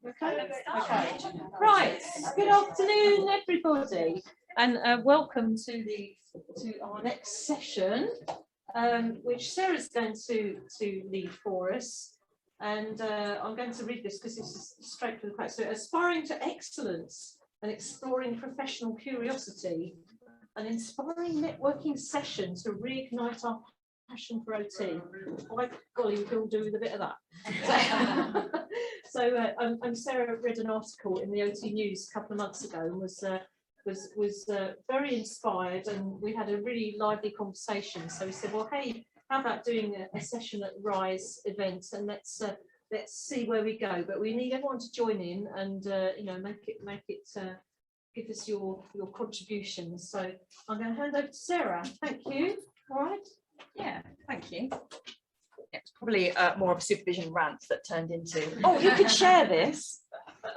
Okay. Right. Good afternoon, everybody, and welcome to our next session, which Sarah's going to lead for us. And I'm going to read this because it's straight from the quote. So, aspiring to excellence and exploring professional curiosity, an inspiring networking session to reignite our passion for OT. By golly, we can all do with a bit of that. So Sarah read an article in the OT News a couple of months ago and was very inspired, and we had a really lively conversation. So we said, well, hey, how about doing a session at Rise event, and let's see where we go. But we need everyone to join in and make it give us your contributions. So I'm going to hand over to Sarah. Thank you. All right. Yeah, thank you. It's probably more of a supervision rant that turned into, oh, you could share this.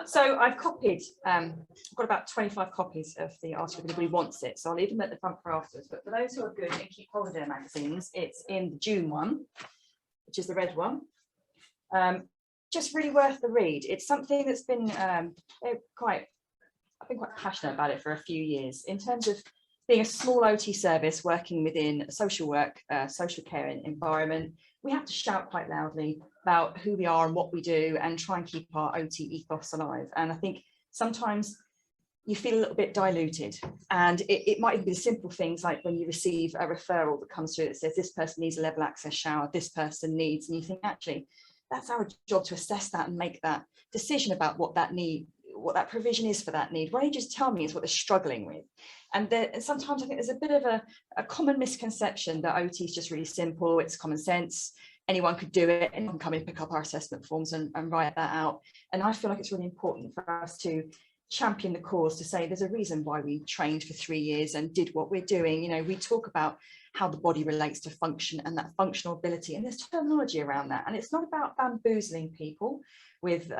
So I've copied, I've got about 25 copies of the article if anybody wants it. So I'll leave them at the front for afterwards. But for those who are good and keep hold of their magazines, it's in the June one, which is the red one. Just really worth the read. It's something that's been I've been quite passionate about it for a few years in terms of being a small OT service working within a social work, social care environment. We have to shout quite loudly about who we are and what we do and try and keep our OT ethos alive. And I think sometimes you feel a little bit diluted, and it might even be the simple things like when you receive a referral that comes through that says this person needs a level access shower, this person needs, and you think actually that's our job to assess that and make that decision about what that need, what that provision is for that need. Why don't you just tell me is what they're struggling with? And sometimes I think there's a bit of a common misconception that OT is just really simple, it's common sense, anyone could do it, anyone can come in, pick up our assessment forms and write that out. And I feel like it's really important for us to champion the cause, to say there's a reason why we trained for 3 years and did what we're doing. You know, we talk about how the body relates to function and that functional ability, and there's terminology around that. And it's not about bamboozling people with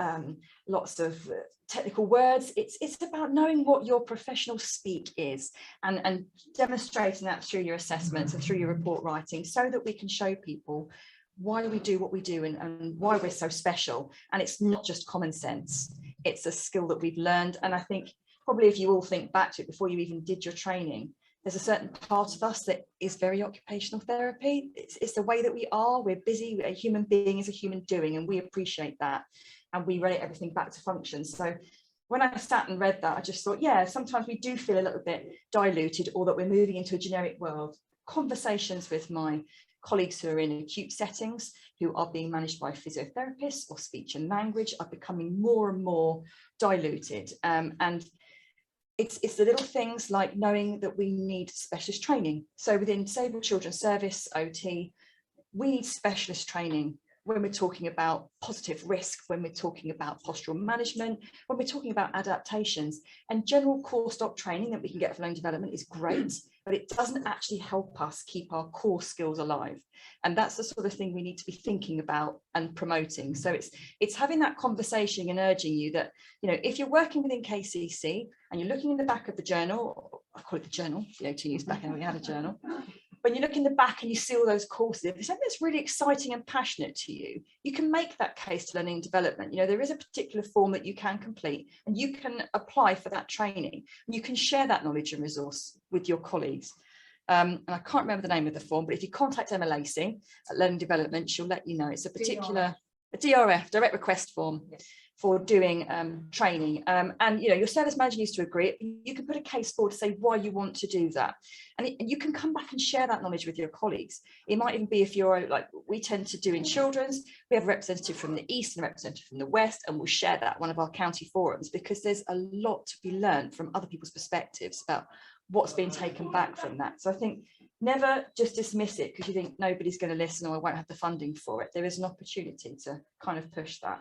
lots of technical words. It's about knowing what your professional speak is and demonstrating that through your assessments and through your report writing, so that we can show people why we do what we do and why we're so special. And it's not just common sense, it's a skill that we've learned. And I think probably if you all think back to it before you even did your training, there's a certain part of us that is very occupational therapy. It's the way that we are. We're busy. A human being is a human doing, and we appreciate that. And we relate everything back to function. So when I sat and read that, I just thought, yeah, sometimes we do feel a little bit diluted, or that we're moving into a generic world. Conversations with my colleagues who are in acute settings, who are being managed by physiotherapists or speech and language, are becoming more and more diluted. And it's the little things like knowing that we need specialist training. So within Disabled Children's Service, OT, we need specialist training when we're talking about positive risk, when we're talking about postural management, when we're talking about adaptations. And general core stop training that we can get for learning development is great, but it doesn't actually help us keep our core skills alive. And that's the sort of thing we need to be thinking about and promoting. So it's having that conversation and urging you that, you know, if you're working within KCC and you're looking in the back of the journal, I call it the journal, the OT News back, and we had a journal. When you look in the back and you see all those courses, if there's something that's really exciting and passionate to you, you can make that case to learning and development. You know, there is a particular form that you can complete, and you can apply for that training. And you can share that knowledge and resource with your colleagues. And I can't remember the name of the form, but if you contact Emma Lacey at Learning Development, she'll let you know. It's a particular DRF, direct request form. Yes. For doing training, and you know, your service manager needs to agree. You can put a case forward to say why you want to do that, and you can come back and share that knowledge with your colleagues. It might even be, if you're like we tend to do in children's, we have a representative from the east and a representative from the west, and we'll share that at one of our county forums, because there's a lot to be learned from other people's perspectives about what's being taken back from that. So I think never just dismiss it because you think nobody's going to listen or I won't have the funding for it. There is an opportunity to kind of push that.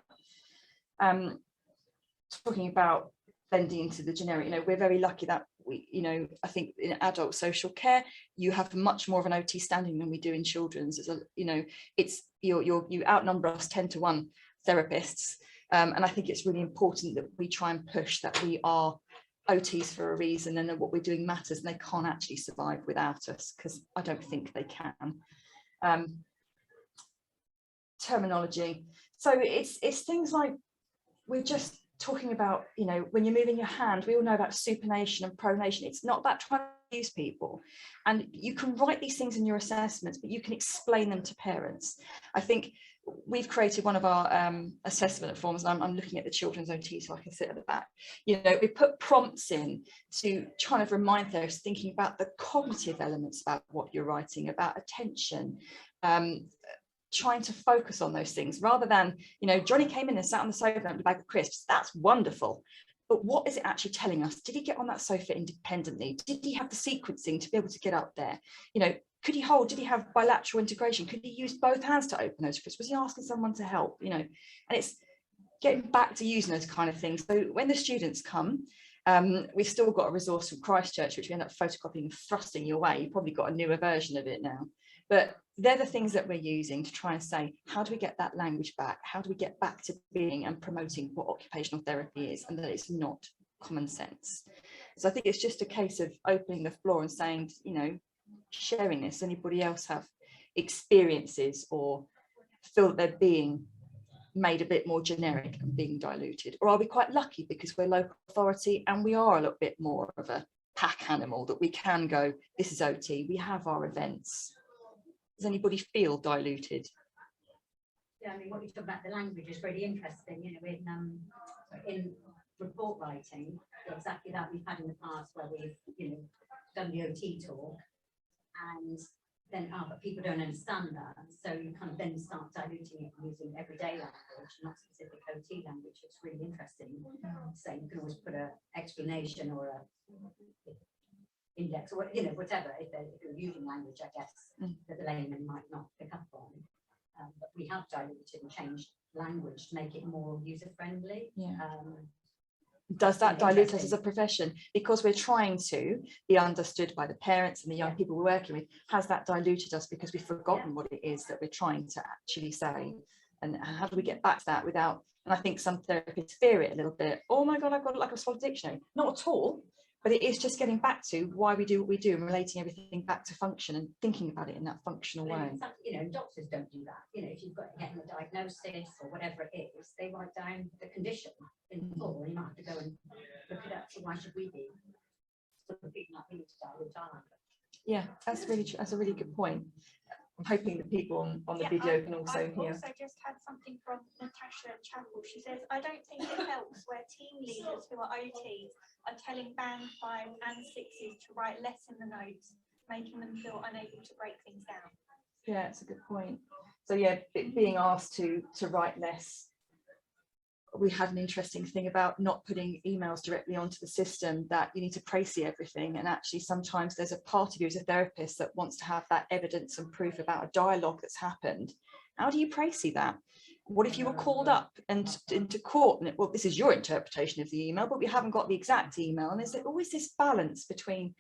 Talking about blending into the generic, you know, we're very lucky that we, you know, I think in adult social care you have much more of an OT standing than we do in children's. As a, you know, it's you outnumber us 10 to 1 therapists, and I think it's really important that we try and push that we are OTs for a reason, and that what we're doing matters, and they can't actually survive without us, because I don't think they can. Terminology. So it's things like, we're just talking about, you know, when you're moving your hand, we all know about supination and pronation. It's not about trying to use people. And you can write these things in your assessments, but you can explain them to parents. I think we've created one of our assessment forms, and I'm looking at the children's OT so I can sit at the back. You know, we put prompts in to try to remind those thinking about the cognitive elements about what you're writing, about attention, trying to focus on those things rather than, you know, Johnny came in and sat on the sofa and had a bag of crisps. That's wonderful. But what is it actually telling us? Did he get on that sofa independently? Did he have the sequencing to be able to get up there? You know, could he hold? Did he have bilateral integration? Could he use both hands to open those crisps? Was he asking someone to help? You know, and it's getting back to using those kind of things. So when the students come, we've still got a resource from Christchurch, which we end up photocopying and thrusting your way. You've probably got a newer version of it now. But they're the things that we're using to try and say, how do we get that language back? How do we get back to being and promoting what occupational therapy is, and that it's not common sense? So I think it's just a case of opening the floor and saying, you know, sharing this. Anybody else have experiences or feel that they're being made a bit more generic and being diluted? Or are we quite lucky because we're local authority and we are a little bit more of a pack animal that we can go, this is OT, we have our events? Does anybody feel diluted? Yeah, I mean, what you talk about the language is really interesting. You know, in report writing, exactly that we've had in the past where we've, you know, done the OT talk, and then but people don't understand that, so you kind of then start diluting it using everyday language, not specific OT language. It's really interesting. So you can always put an explanation or a index or, you know, whatever, if you're using language, I guess, that the layman might not pick up on. But we have diluted and changed language to make it more user-friendly. Yeah. Does that dilute us as a profession? Because we're trying to be understood by the parents and the young people we're working with, has that diluted us because we've forgotten what it is that we're trying to actually say? And how do we get back to that without, and I think some therapists fear it a little bit. Oh my God, I've got like a swallowed dictionary. Not at all. But it is just getting back to why we do what we do and relating everything back to function and thinking about it in that functional way. You know, doctors don't do that. You know, if you've got getting a diagnosis or whatever it is, they write down the condition in full. You might have to go and look it up. So why should we be sort of beating up to dilute our language? Yeah, that's a really good point. I'm hoping that people on the video can also hear. I've also just had something from Natasha Chapel. She says, I don't think it helps where team leaders who are OTs are telling band 5 and 6s to write less in the notes, making them feel unable to break things down. Yeah, it's a good point. So yeah, being asked to write less. We had an interesting thing about not putting emails directly onto the system, that you need to précis everything, and actually sometimes there's a part of you as a therapist that wants to have that evidence and proof about a dialogue that's happened. How do you précis that? What if you were called up and into court and well, this is your interpretation of the email, but we haven't got the exact email, and there's always this balance between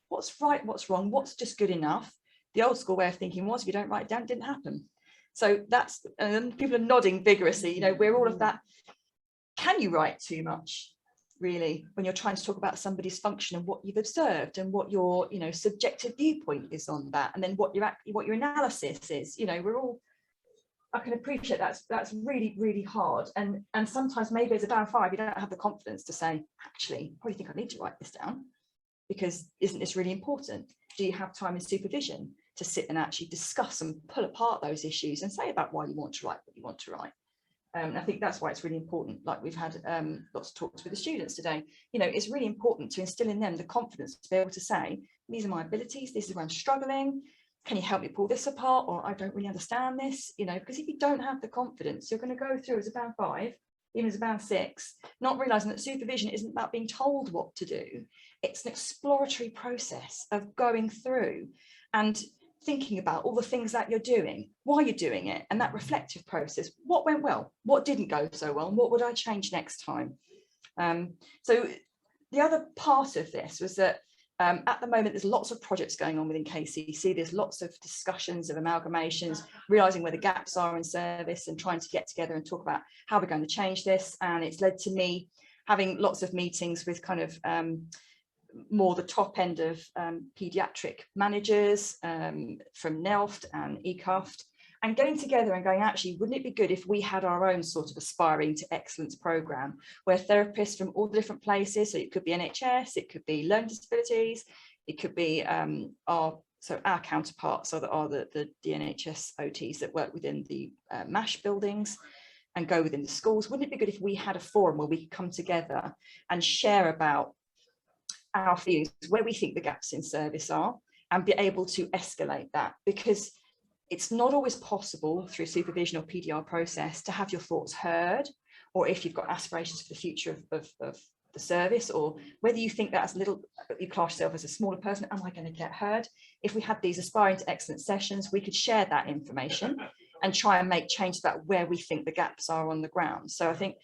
what's right, what's wrong, what's just good enough. The old school way of thinking was if you don't write it down, it didn't happen. So that's, and people are nodding vigorously, you know, we're all of that. Can you write too much, really, when you're trying to talk about somebody's function and what you've observed and what your, you know, subjective viewpoint is on that, and then what your analysis is? You know, we're all, I can appreciate that's really, really hard. And sometimes maybe as a band 5, you don't have the confidence to say, actually, I probably think I need to write this down, because isn't this really important? Do you have time in supervision to sit and actually discuss and pull apart those issues and say about why you want to write what you want to write? And I think that's why it's really important. Like we've had lots of talks with the students today. You know, it's really important to instill in them the confidence to be able to say, these are my abilities, this is where I'm struggling. Can you help me pull this apart? Or I don't really understand this, you know, because if you don't have the confidence, you're going to go through as a band 5, even as a band 6, not realizing that supervision isn't about being told what to do. It's an exploratory process of going through and thinking about all the things that you're doing, why you're doing it, and that reflective process. What went well? What didn't go so well? And what would I change next time? So the other part of this was that at the moment, there's lots of projects going on within KCC. There's lots of discussions of amalgamations, realising where the gaps are in service and trying to get together and talk about how we're going to change this. And it's led to me having lots of meetings with kind of more the top end of paediatric managers from NELFT and ECUFT, and getting together and going, actually, wouldn't it be good if we had our own sort of aspiring to excellence program where therapists from all the different places, so it could be NHS, it could be learning disabilities, it could be our counterparts are the NHS OTs that work within the MASH buildings and go within the schools. Wouldn't it be good if we had a forum where we could come together and share about our views, where we think the gaps in service are, and be able to escalate that? Because it's not always possible through supervision or PDR process to have your thoughts heard, or if you've got aspirations for the future of the service, or whether you think that's a little, you class yourself as a smaller person, am I going to get heard? If we had these aspiring to excellence sessions, we could share that information and try and make changes about where we think the gaps are on the ground. So I think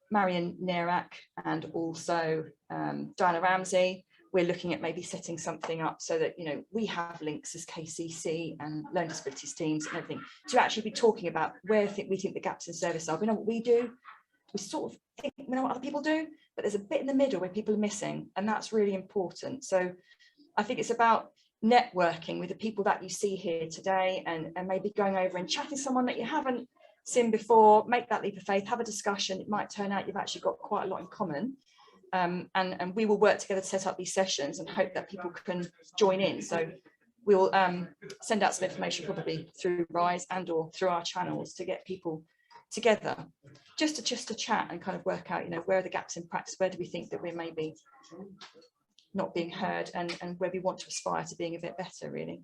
Marion Nierak and also Diana Ramsey, we're looking at maybe setting something up so that, you know, we have links as KCC and learning disabilities teams and everything to actually be talking about where we think the gaps in service are. We know what we do, we sort of think we know what other people do, but there's a bit in the middle where people are missing, and that's really important. So I think it's about networking with the people that you see here today, and maybe going over and chatting to someone that you haven't seen before, make that leap of faith, have a discussion. It might turn out you've actually got quite a lot in common. And we will work together to set up these sessions and hope that people can join in. So we'll send out some information probably through RISE and or through our channels to get people together just to chat and kind of work out, you know, where are the gaps in practice, where do we think that we're maybe not being heard, and where we want to aspire to being a bit better, really.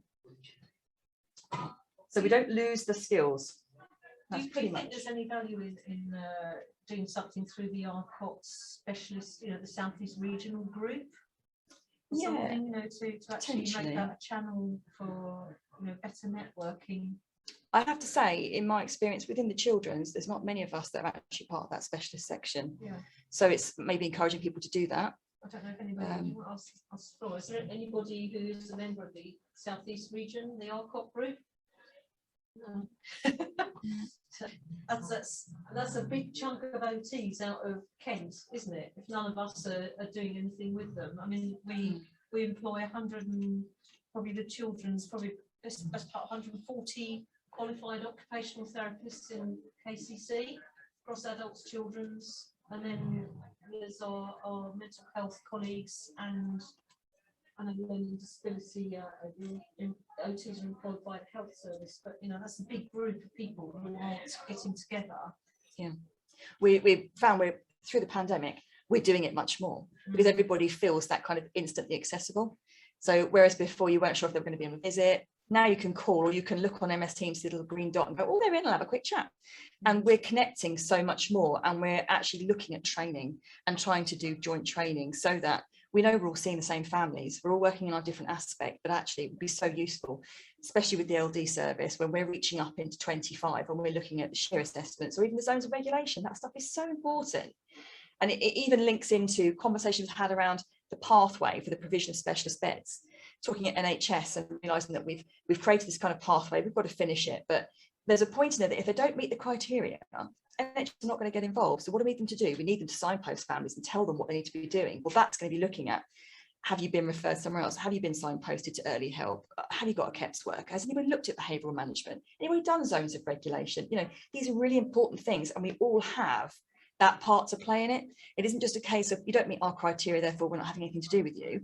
So we don't lose the skills. That's Do you pretty think much. there's any value in doing something through the RCOT specialist, you know, the Southeast Regional Group? Or something, you know, to actually make that a channel for, you know, better networking? I have to say, in my experience within the children's, there's not many of us that are actually part of that specialist section. Yeah. So it's maybe encouraging people to do that. I don't know if anybody else. Is there anybody who's a member of the Southeast Region, the RCOT group? No. that's a big chunk of OTs out of Kent, isn't it? If none of us are doing anything with them. I mean, we employ 100 and probably the children's probably as part of 140 qualified occupational therapists in KCC across adults, children's, and then there's our mental health colleagues and learning disability OTs and qualified health service. But you know, that's a big group of people who are getting together. Yeah, we found we're through the pandemic we're doing it much more because everybody feels that kind of instantly accessible. So whereas before you weren't sure if they were going to be on a visit, now you can call or you can look on MS Teams, see the little green dot and go, oh, they're in, I'll have a quick chat. And we're connecting so much more, and we're actually looking at training and trying to do joint training so that we know we're all seeing the same families, we're all working in our different aspect, but actually it would be so useful, especially with the LD service, when we're reaching up into 25 and we're looking at the share assessments or even the zones of regulation. That stuff is so important. And it even links into conversations had around the pathway for the provision of specialist beds, talking at NHS and realising that we've created this kind of pathway, we've got to finish it. But there's a point in there that if they don't meet the criteria, NHS is not going to get involved. So what do we need them to do? We need them to signpost families and tell them what they need to be doing. Well, that's going to be looking at, have you been referred somewhere else? Have you been signposted to early help? Have you got a KEPS worker? Has anybody looked at behavioural management? Anybody done zones of regulation? You know, these are really important things, and we all have that part to play in it. It isn't just a case of you don't meet our criteria, therefore we're not having anything to do with you.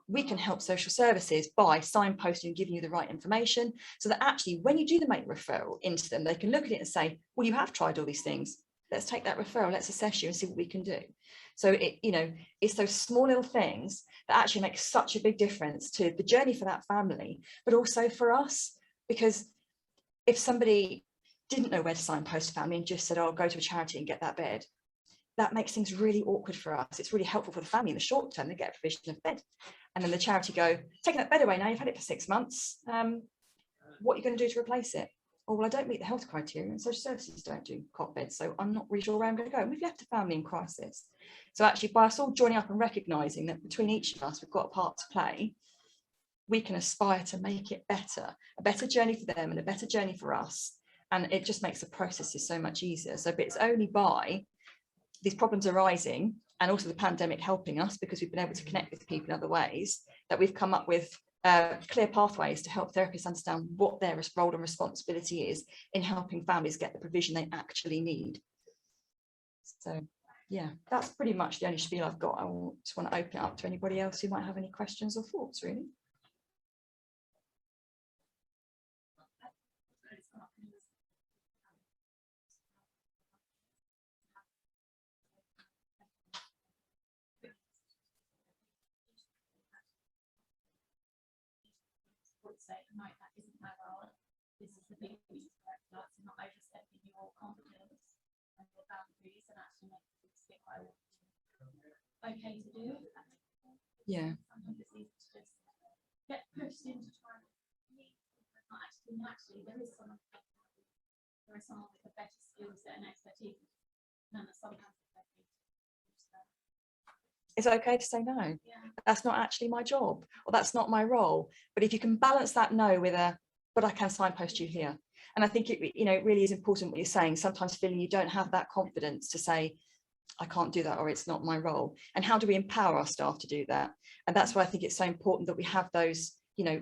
We can help social services by signposting and giving you the right information so that actually when you do the make referral into them, they can look at it and say, well, you have tried all these things. Let's take that referral, let's assess you and see what we can do. So it, you know, it's those small little things that actually make such a big difference to the journey for that family, but also for us. Because if somebody didn't know where to signpost a family and just said, oh, go to a charity and get that bed, that makes things really awkward for us. It's really helpful for the family in the short term. They get a provision of bed. And then the charity go, taking that bed away now, you've had it for 6 months. What are you going to do to replace it? Oh, well, I don't meet the health criteria and social services don't do cot beds, so I'm not really sure where I'm going to go. And we've left a family in crisis. So actually, by us all joining up and recognising that between each of us, we've got a part to play, we can aspire to make it better, a better journey for them and a better journey for us. And it just makes the processes so much easier. So it's only by these problems arising and also the pandemic helping us, because we've been able to connect with people in other ways, that we've come up with clear pathways to help therapists understand what their role and responsibility is in helping families get the provision they actually need. So yeah, that's pretty much the only spiel I've got. I just want to open it up to anybody else who might have any questions or thoughts, really. Say, no, that isn't my role. This is the big piece of work. That's not overstepping your competence and your boundaries, and actually making things fit what I want to. Okay to do. Yeah. Sometimes it's easy to just get pushed into trying to meet, but not actually there is someone with a better skill set and expertise, and sometimes It's okay to say no. yeah. That's not actually my job, or that's not my role. But if you can balance that no with a, but I can signpost you here. And I think it, it really is important what you're saying. Sometimes feeling you don't have that confidence to say, I can't do that, or it's not my role. And how do we empower our staff to do that? And that's why I think it's so important that we have those,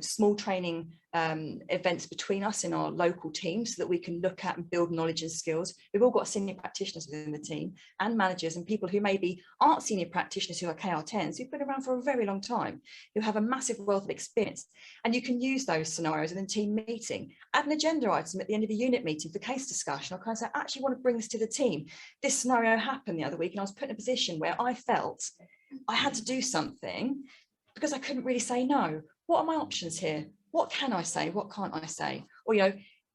small training events between us in our local teams, so that we can look at and build knowledge and skills. We've all got senior practitioners within the team, and managers, and people who maybe aren't senior practitioners, who are KR10s, who've been around for a very long time, who have a massive wealth of experience. And you can use those scenarios in a team meeting. Add an agenda item at the end of a unit meeting for case discussion, or kind of say, I actually want to bring this to the team. This scenario happened the other week, and I was put in a position where I felt I had to do something because I couldn't really say no. What are my options here? What can I say? What can't I say? Or,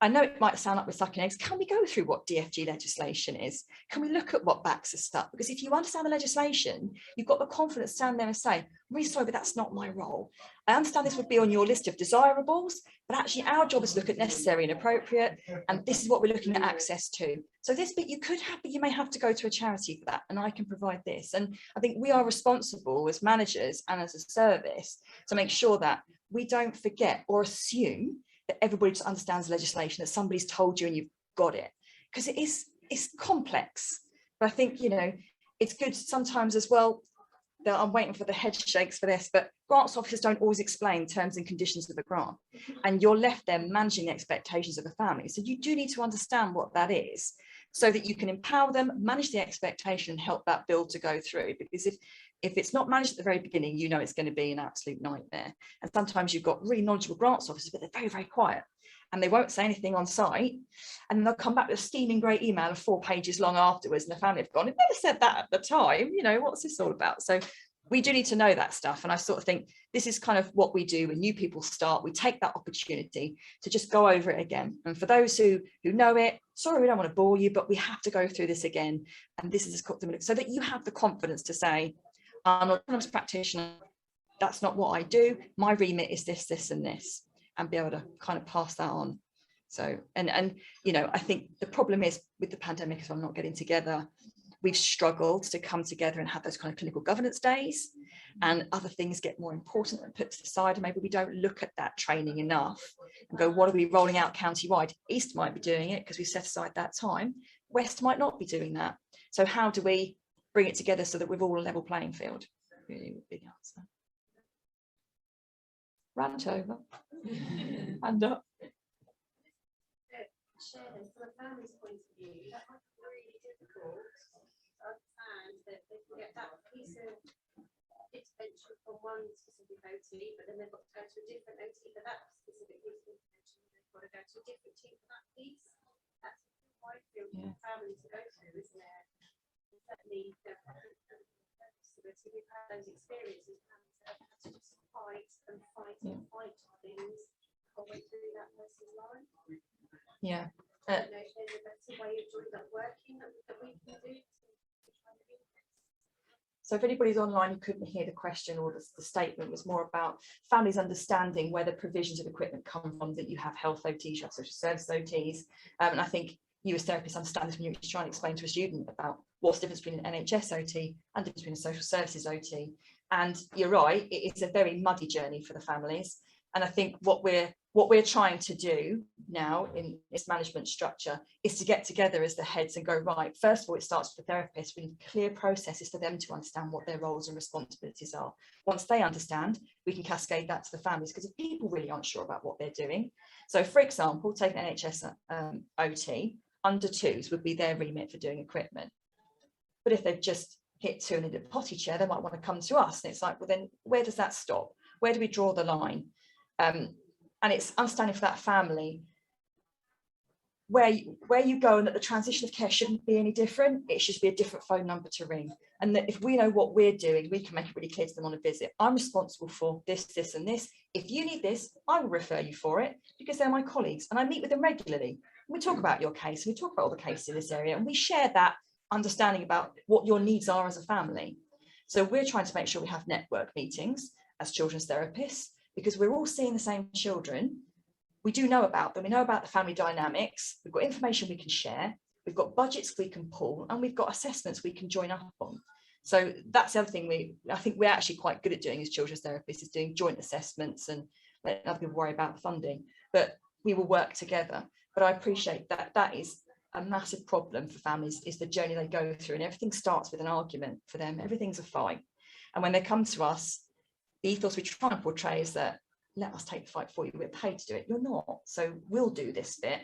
I know it might sound like we're sucking eggs. Can we go through what DFG legislation is? Can we look at what backs us up? Because if you understand the legislation, you've got the confidence to stand there and say, I'm really sorry, but that's not my role. I understand this would be on your list of desirables, but actually our job is to look at necessary and appropriate. And this is what we're looking at access to. So this bit you could have, but you may have to go to a charity for that. And I can provide this. And I think we are responsible as managers and as a service to make sure that we don't forget or assume that everybody just understands the legislation, that somebody's told you and you've got it, because it's complex. But I think, it's good sometimes as well, that I'm waiting for the head shakes for this, but grants officers don't always explain terms and conditions of a grant, and you're left there managing the expectations of a family. So you do need to understand what that is, so that you can empower them, manage the expectation, and help that build to go through. Because if it's not managed at the very beginning, it's going to be an absolute nightmare. And sometimes you've got really knowledgeable grants officers, but they're very, very quiet, and they won't say anything on site. And then they'll come back with a steaming great email of 4 pages long afterwards, and the family have gone, it never said that at the time, what's this all about? So we do need to know that stuff. And I sort of think this is kind of what we do when new people start. We take that opportunity to just go over it again. And for those who know it, sorry, we don't want to bore you, but we have to go through this again. And this is so that you have the confidence to say, I'm an autonomous practitioner, that's not what I do. My remit is this, this, and this, and be able to kind of pass that on. So, and I think the problem is with the pandemic, as I'm not getting together, we've struggled to come together and have those kind of clinical governance days, and other things get more important and put to the side, and maybe we don't look at that training enough and go, what are we rolling out county-wide? East might be doing it because we set aside that time. West might not be doing that. So how do we bring it together so that we're all a level playing field? Really would be the answer. Rant over. Hand up. Share this from a family's point of view. That might be really difficult to understand that they can get that piece of intervention from one specific OT, but then they've got to go to a different OT for that specific piece of intervention. They've got to go to a different team for that piece. That's quite a field for families to go through, isn't it? Certainly, we've had those experiences. Families that have had to just fight and fight and fight things all the way through that person's life. Yeah. I don't know if there's a better way of doing that working that we can do to try and do this. So if anybody's online who couldn't hear the question, or the statement was more about families understanding where the provisions of equipment come from, that you have health OTs, you have social service OTs, and I think you as therapists understand this when you're trying to explain to a student about what's the difference between an NHS OT and the difference between a social services OT. And you're right, it is a very muddy journey for the families. And I think what we're what we're trying to do now in this management structure is to get together as the heads and go, right, first of all, it starts with the therapist. We need clear processes for them to understand what their roles and responsibilities are. Once they understand, we can cascade that to the families, because if people really aren't sure about what they're doing. So for example, take an NHS OT, under twos would be their remit for doing equipment. But if they've just hit 2 and in a potty chair, they might want to come to us. And it's like, well, then where does that stop? Where do we draw the line? And it's understanding for that family where you go, and that the transition of care shouldn't be any different. It should be a different phone number to ring. And that if we know what we're doing, we can make it really clear to them on a visit. I'm responsible for this, this, and this. If you need this, I will refer you for it, because they're my colleagues and I meet with them regularly. We talk about your case, and we talk about all the cases in this area, and we share that understanding about what your needs are as a family. So we're trying to make sure we have network meetings as children's therapists, because we're all seeing the same children. We do know about them. We know about the family dynamics. We've got information we can share. We've got budgets we can pull, and we've got assessments we can join up on. So that's the other thing I think we're actually quite good at doing as children's therapists, is doing joint assessments and letting other people worry about the funding. But we will work together. But I appreciate that that is a massive problem for families, is the journey they go through, and everything starts with an argument for them. Everything's a fight. And when they come to us, the ethos we try and portray is that, let us take the fight for you. We're paid to do it. You're not. So we'll do this bit.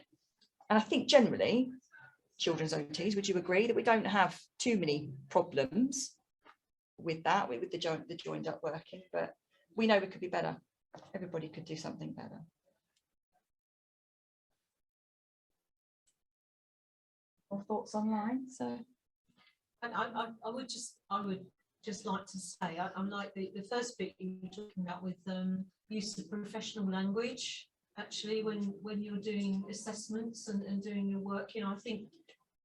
And I think generally, children's OTs, would you agree that we don't have too many problems with that, with the joined up working? But we know we could be better. Everybody could do something better. More thoughts online? So, And I would just like to say, I'm like the first bit you were talking about with use of professional language. Actually, when you're doing assessments and doing your work, you know, I think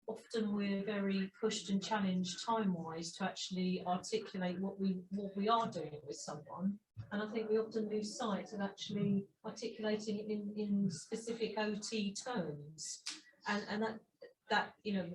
often we're very pushed and challenged time-wise to actually articulate what we are doing with someone, and I think we often lose sight of actually articulating it in specific OT terms, and that you know,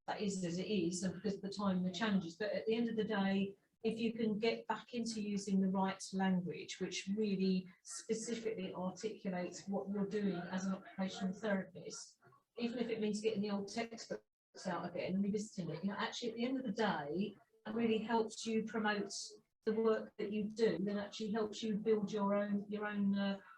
that is as it is, and because of the time and the challenges. But at the end of the day, if you can get back into using the right language, which really specifically articulates what you're doing as an occupational therapist, even if it means getting the old textbooks out again and revisiting it, you know, actually at the end of the day, it really helps you promote the work that you do, and actually helps you build your own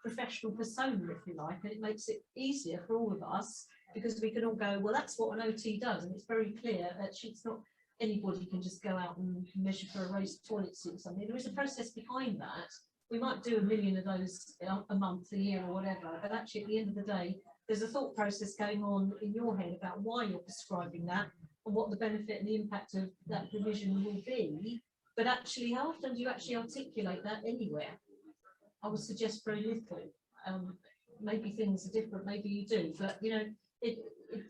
professional persona, if you like, and it makes it easier for all of us, because we can all go, well, that's what an OT does, and it's very clear that it's not anybody can just go out and measure for a raised toilet seat or something. There is a process behind that. We might do 1 million of those a month, a year, or whatever, but actually at the end of the day, there's a thought process going on in your head about why you're prescribing that and what the benefit and the impact of that provision will be. But actually, how often do you actually articulate that anywhere? I would suggest very little. Maybe things are different, maybe you do, but you know,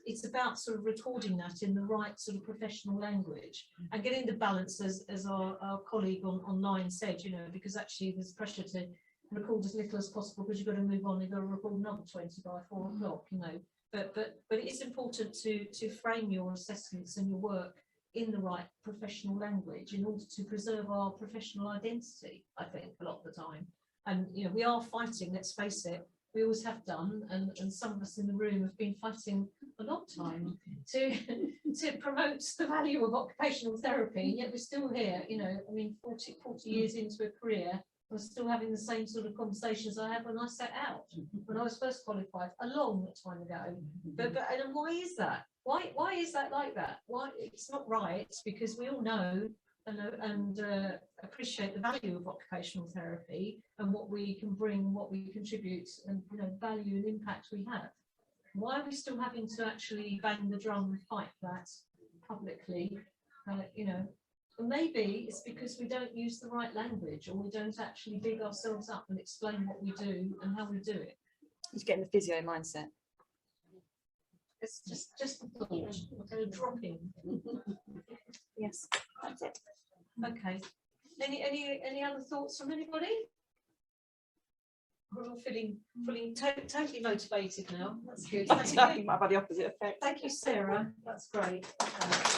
it's about sort of recording that in the right sort of professional language and getting the balance, as our colleague online said, you know, because actually there's pressure to record as little as possible, because you've got to move on, you've got to record another 20 by 4 o'clock, you know. But it is important to frame your assessments and your work in the right professional language in order to preserve our professional identity, I think, a lot of the time. And you know, we are fighting, let's face it, we always have done, and some of us in the room have been fighting a long time to promote the value of occupational therapy, and yet we're still here, you know. I mean, 40 years into a career, I'm still having the same sort of conversations I had when I set out, when I was first qualified, a long time ago. But and why is that? Why is that like that? Why it's not right? Because we all know and appreciate the value of occupational therapy and what we can bring, what we contribute, and you know, value and impact we have. Why are we still having to actually bang the drum and fight that publicly? You know, and maybe it's because we don't use the right language, or we don't actually big ourselves up and explain what we do and how we do it. He's getting the physio mindset. It's just a thought, a drop in. Yes, that's it. Okay. Any other thoughts from anybody? We're all feeling totally motivated now. That's good. Might have the opposite effect. Thank you, Sarah. That's great. Okay.